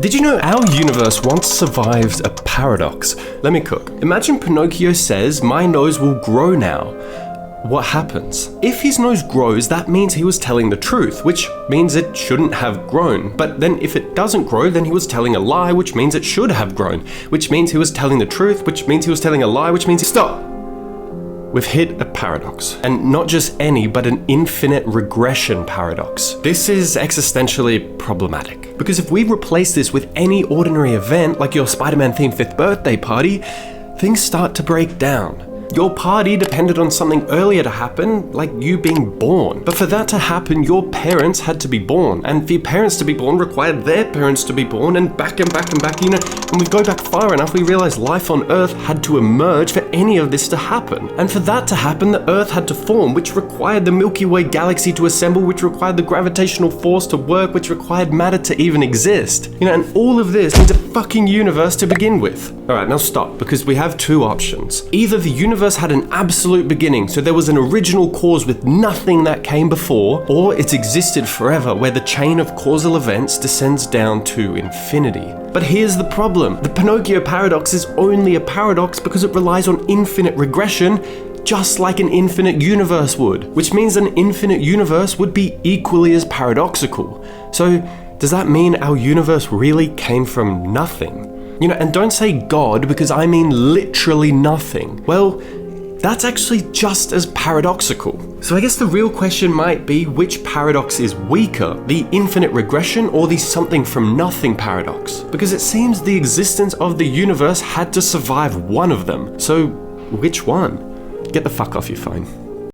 Did you know our universe once survived a paradox? Let me cook. Imagine Pinocchio says, "My nose will grow now." What happens? If his nose grows, that means he was telling the truth, which means it shouldn't have grown. But then if it doesn't grow, then he was telling a lie, which means it should have grown. Which means he was telling the truth, which means he was telling a lie, which means... Stop! We've hit a paradox. And not just any, but an infinite regression paradox. This is existentially problematic. Because if we replace this with any ordinary event, like your Spider-Man themed 5th birthday party, things start to break down. Your party depended on something earlier to happen, like you being born. But for that to happen, your parents had to be born. And for your parents to be born required their parents to be born, and back and back and back, you know. And we go back far enough, we realize life on Earth had to emerge for any of this to happen. And for that to happen, the Earth had to form, which required the Milky Way galaxy to assemble, which required the gravitational force to work, which required matter to even exist. You know, and all of this needs a fucking universe to begin with. Alright, now stop, because we have two options. Either the universe had an absolute beginning, so there was an original cause with nothing that came before, or it's existed forever, where the chain of causal events descends down to infinity. But here's the problem. The Pinocchio paradox is only a paradox because it relies on infinite regression, just like an infinite universe would. Which means an infinite universe would be equally as paradoxical. So, does that mean our universe really came from nothing? You know, and don't say God, because I mean literally nothing. Well, that's actually just as paradoxical. So I guess the real question might be, which paradox is weaker, the infinite regression or the something from nothing paradox? Because it seems the existence of the universe had to survive one of them. So which one? Get the fuck off your phone.